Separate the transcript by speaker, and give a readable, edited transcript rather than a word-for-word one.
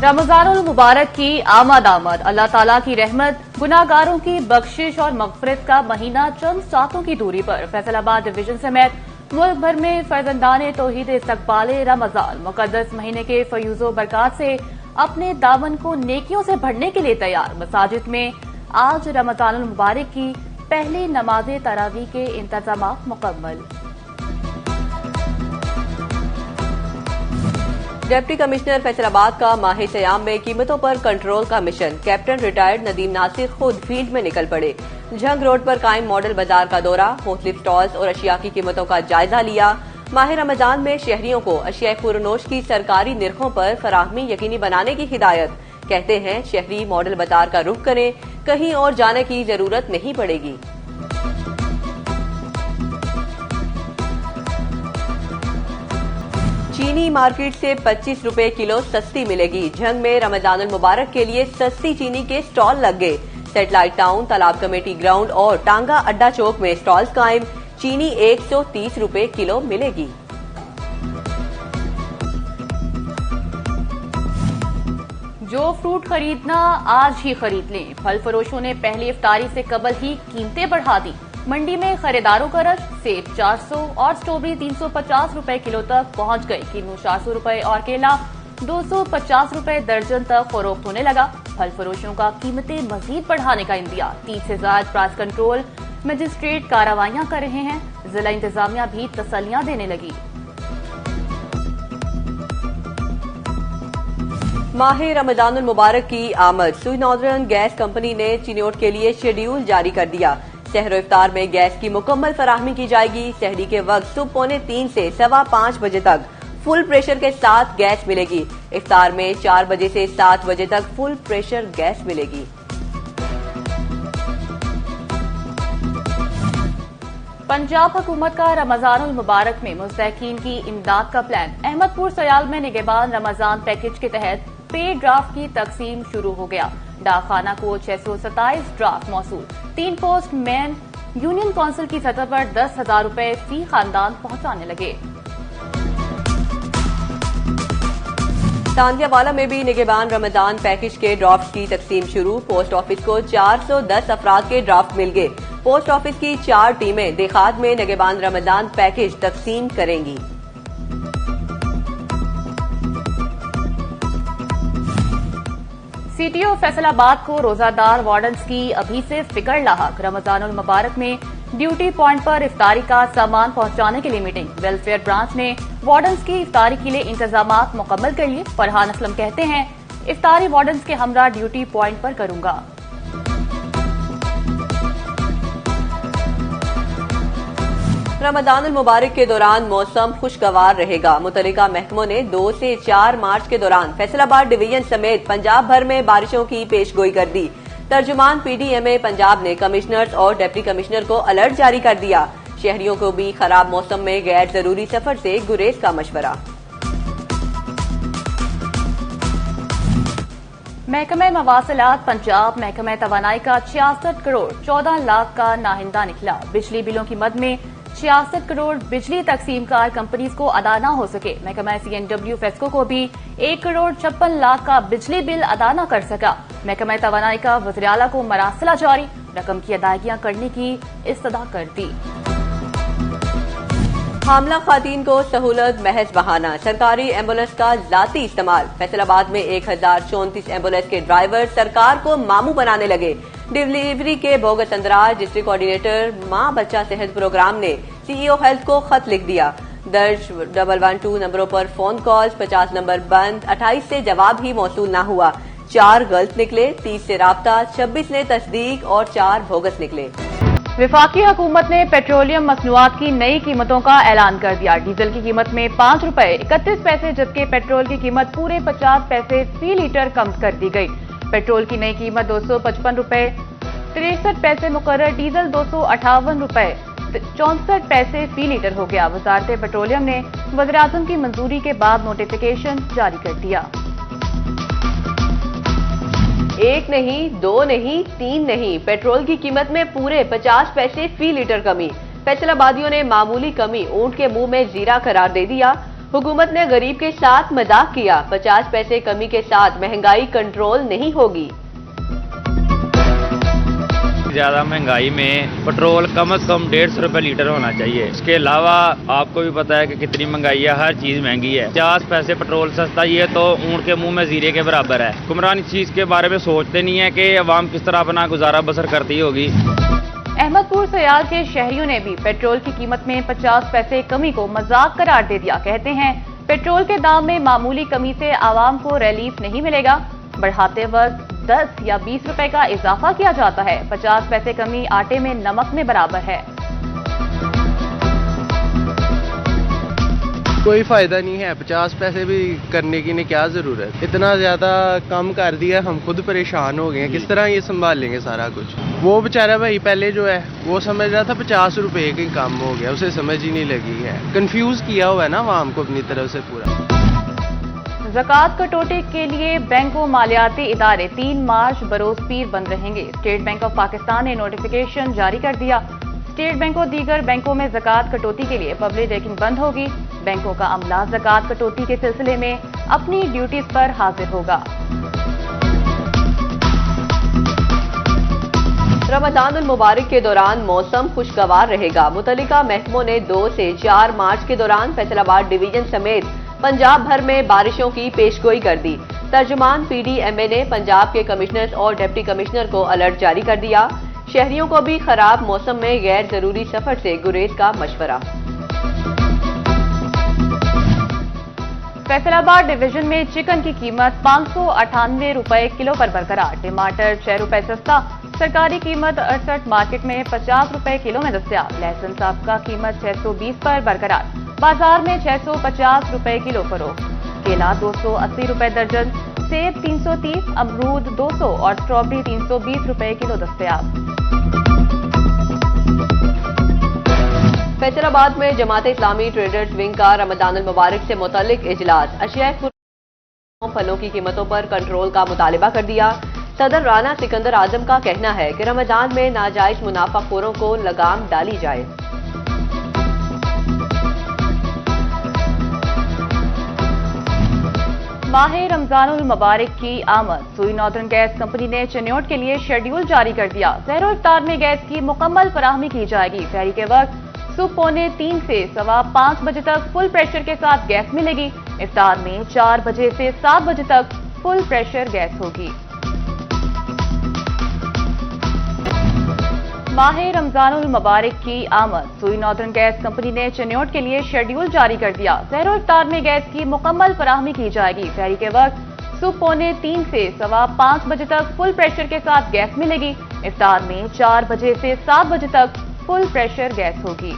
Speaker 1: रमजानुल मुबारक की आमद अल्लाह ताला की रहमत, गुनाहगारों की बख्शिश और मगफरत का महीना चंद सातों की दूरी पर फैसलाबाद डिवीजन समेत मुल्क भर में फर्जंदाने तौहीद इस्तकबाले रमजान मुकद्दस महीने के फयूजो बरकत से अपने दामन को नेकियों से भरने के लिए तैयार। मसाजिद में आज रमजानुल मुबारक की पहली नमाज तरावी के इंतजाम मुकम्मल।
Speaker 2: डिप्टी कमिश्नर फैसलाबाद का माह सयाम में कीमतों पर कंट्रोल का mission. Captain retired Nadeem Nasir खुद फील्ड में निकल पड़े। झंग रोड पर कायम मॉडल बाजार का दौरा, मुख्तलिफ स्टॉल्स और अशिया की कीमतों का जायजा लिया। माह रमजान में शहरियों को अशिया पुरनोश की सरकारी निरखों पर फराहमी यकीनी बनाने की हिदायत। कहते हैं शहरी मॉडल बाजार का रुख करें, कहीं और जाने की जरूरत नहीं पड़ेगी। चीनी मार्केट से 25 रुपए किलो सस्ती मिलेगी। झंग में रमजानुल मुबारक के लिए सस्ती चीनी के स्टॉल लग गए। सैटेलाइट टाउन, तालाब कमेटी ग्राउंड और टांगा अड्डा चौक में स्टॉल्स कायम। चीनी 130 रुपए किलो मिलेगी।
Speaker 1: जो फ्रूट खरीदना आज ही खरीद लें। फल फरोशों ने पहली इफ्तारी से कबल ही कीमतें बढ़ा दी। मंडी में खरीदारों का रश, सेब 400 और स्ट्रॉबेरी 350 रुपए किलो तक पहुंच गई। किन्नू 400 रुपए और केला 250 रुपए दर्जन तक फरोख्त होने लगा। फल फरोशों का कीमतें मजीद बढ़ाने का इंतजार। 30 से ज्यादा प्राइस कंट्रोल मजिस्ट्रेट कार्रवाइयां कर रहे हैं। जिला इंतजामिया भी तसल्लियां देने लगी।
Speaker 2: माह रमजानुल मुबारक की आमद। सुई नॉर्दर्न गैस कंपनी ने चिन्योट के लिए शेड्यूल जारी कर दिया। सहरो इफ्तार में गैस की मुकम्मल फराहमी की जाएगी। सहरी के वक्त सुबह 4:45 से 5:15 बजे तक फुल प्रेशर के साथ गैस मिलेगी। इफ्तार में 4 बजे से 7 बजे तक फुल प्रेशर गैस मिलेगी।
Speaker 1: पंजाब हुकूमत का रमजानुल मुबारक में मुस्तहकीन की इमदाद का प्लान। अहमदपुर सयाल में निगहबान रमजान पैकेज के तहत पे ड्राफ्ट की तकसीम शुरू हो गया। डाकखाना को 627 ड्राफ्ट मौसूल। 3 पोस्ट मैन यूनियन काउंसिल की सतह पर 10,000 रुपए फी खानदान पहुंचाने लगे।
Speaker 2: तांदियावाला में भी निगहबान रमजान पैकेज के ड्राफ्ट की तकसीम शुरू। पोस्ट ऑफिस को 410 अफराद के ड्राफ्ट मिल गए। पोस्ट ऑफिस की 4 टीमें देहात में निगहबान रमजान पैकेज तकसीम करेंगी।
Speaker 1: सीटीओ फैसलाबाद को रोजादार वार्डन्स की अभी से फिक्र लाहक। रमजानुल मुबारक में ड्यूटी पॉइंट पर इफ्तारी का सामान पहुंचाने के लिए मीटिंग। वेलफेयर ब्रांच ने वार्डन्स की इफ्तारी के लिए इंतजामात मुकम्मल कर लिए। फरहान असलम कहते हैं इफ्तारी वार्डन्स के हमरा ड्यूटी पॉइंट पर करूंगा।
Speaker 2: रमजानुल मुबारक के दौरान मौसम खुशगवार रहेगा। मुतल्लिका महकमों ने 2 से 4 मार्च के दौरान फैसलाबाद डिवीजन समेत पंजाब भर में बारिशों की पेशगोई कर दी। तर्जुमान पीडीएमए पंजाब ने कमिश्नर्स और डिप्टी कमिश्नर को अलर्ट जारी कर दिया। शहरियों को भी खराब मौसम में गैर जरूरी सफर से गुरेज का मशवरा।
Speaker 1: महकमा मवासिलात पंजाब महकमा तवानाई का 66 करोड़ 14 लाख का नाहिंदा निकला। बिजली बिलों की मद में 66 करोड़ बिजली तकसीम कार कंपनीज को अदा न हो सके। महकमा CNW फेस्को को भी 1 करोड़ 56 लाख का बिजली बिल अदा न कर सका। महकमा तवानाई का वज़ीर आला को मरासिला जारी, रकम की अदायगियां करने की इस्तदा कर दी।
Speaker 2: हामला खातीन को सहूलत महज बहाना। सरकारी एम्बुलेंस का जाती इस्तेमाल। फैसलाबाद में 1034 एम्बुलेंस के ड्राइवर सरकार को मामू बनाने लगे। डिलीवरी के बोगस अंदराज। डिस्ट्रिक्ट कोऑर्डिनेटर मां बच्चा सेहत प्रोग्राम ने CEO हेल्थ को खत लिख दिया। दर्ज 112 नंबरों पर फोन कॉल्स, 50 नंबर बंद। 28 से जवाब ही मौसूल न हुआ। 4 गलत निकले। 30 से राब्ता, 26 ने तस्दीक और 4 बोगस निकले।
Speaker 1: विफाकी हुकूमत ने पेट्रोलियम मसनूआत की नई कीमतों का ऐलान कर दिया। डीजल की कीमत में 5 रुपए 31 पैसे जबकि पेट्रोल की कीमत पूरे 50 पैसे फी लीटर कम कर दी गई। पेट्रोल की नई कीमत 255 रुपए 63 पैसे मुकर्रर। डीजल 258 रुपए 64 पैसे फी लीटर हो गया। वजारत पेट्रोलियम ने वज़ीर-ए-आज़म की मंजूरी के बाद नोटिफिकेशन जारी कर दिया।
Speaker 2: 1 नहीं, 2 नहीं, 3 नहीं, पेट्रोल की कीमत में पूरे 50 पैसे फी लीटर कमी। फैसलाबादियों ने मामूली कमी ऊंट के मुंह में जीरा करार दे दिया। हुकूमत ने गरीब के साथ मजाक किया, 50 पैसे कमी के साथ महंगाई कंट्रोल नहीं होगी।
Speaker 3: ज्यादा महंगाई में पेट्रोल कम से कम 150 रुपए लीटर होना चाहिए। इसके अलावा आपको भी पता है कि कितनी महंगाई है, हर चीज महंगी है। 50 पैसे पेट्रोल सस्ता ये तो ऊँट के मुंह में जीरे के बराबर है। हुक्मरान इस चीज के बारे में सोचते नहीं है कि अवाम किस तरह अपना गुजारा बसर करती होगी।
Speaker 1: अहमदपुर सयाल के शहरियों ने भी पेट्रोल की कीमत में 50 पैसे कमी को मजाक करार दे दिया। कहते हैं पेट्रोल के दाम में मामूली कमी से आवाम को रिलीफ नहीं मिलेगा, बढ़ाते वक्त 10 या 20 रुपए का इजाफा किया जाता है। 50 पैसे कमी आटे में नमक में बराबर है।
Speaker 4: कोई फायदा नहीं है, 50 पैसे भी करने की नहीं, क्या जरूरत। इतना ज्यादा कम कर दिया, हम खुद परेशान हो गए हैं, किस तरह ये संभाल लेंगे सारा कुछ। वो बेचारा भाई पहले जो है वो समझ रहा था 50 रुपए का कम हो गया, उसे समझ ही नहीं लगी है। कंफ्यूज किया हुआ है ना आवाम को अपनी तरफ से पूरा।
Speaker 1: ज़कात कटौती के लिए बैंक व मालियाती इदारे 3 मार्च बरोज पीर बंद रहेंगे। स्टेट बैंक ऑफ पाकिस्तान ने नोटिफिकेशन जारी कर दिया। स्टेट बैंक और दीगर बैंकों में ज़कात कटौती के लिए पब्लिक रेकिंग बंद होगी। बैंकों का अमला ज़कात कटौती के सिलसिले में अपनी ड्यूटीज पर हाजिर होगा।
Speaker 2: रमजानुल मुबारक के दौरान मौसम खुशगवार रहेगा। मुतल्लिका महकमों ने 2 से 4 मार्च के दौरान फैसलाबाद डिवीजन समेत पंजाब भर में बारिशों की पेशगोई कर दी। तर्जुमान PDMA ने पंजाब के कमिश्नर और डिप्टी कमिश्नर को अलर्ट जारी कर दिया। शहरियों को भी खराब मौसम में गैर जरूरी सफर से गुरेज का मशवरा।
Speaker 1: फैसलाबाद डिवीजन में चिकन की कीमत 598 रुपए किलो पर बरकरार। टमाटर 6 रुपए सस्ता, सरकारी कीमत 68, मार्केट में 50 रुपए किलो में दस्तयाब। लहसुन साबका कीमत 620 पर बरकरार, बाजार में 650 रुपए किलो फरोख्त। केला 280 रुपए दर्जन, सेब 330, अमरूद 200 और स्ट्रॉबेरी 320 रुपए किलो दस्तयाब।
Speaker 2: फैसलाबाद में जमात इस्लामी ट्रेडर्स विंग का रमजानुल मुबारक से मुतल्लिक इजलास। अशिया फलों की कीमतों पर कंट्रोल का मुतालिबा कर दिया। सदर राना सिकंदर आजम का कहना है कि रमजान में नाजायज मुनाफाखोरों को लगाम डाली जाए।
Speaker 1: माह रमजानुल मुबारक की आमद। सुई नॉर्दर्न गैस कंपनी ने चिन्योट के लिए शेड्यूल जारी कर दिया। सहरो इफ्तार में गैस की मुकम्मल फराहमी की जाएगी। सहरी के वक्त सुबह 4:45 से 5:15 बजे तक फुल प्रेशर के साथ गैस मिलेगी। इफ्तार में 4 बजे से 7 बजे तक फुल प्रेशर गैस होगी। माह रमजानुल मुबारक की आमद। सुई नॉर्दर्न गैस कंपनी ने चिन्योट के लिए शेड्यूल जारी कर दिया। सहरो इफ्तार में गैस की मुकम्मल फराहमी की जाएगी। सहरी के वक्त सुबह 4:45 से 5:15 बजे तक फुल प्रेशर के साथ गैस मिलेगी। इफ्तार में 4 बजे से 7 बजे तक फुल प्रेशर गैस होगी।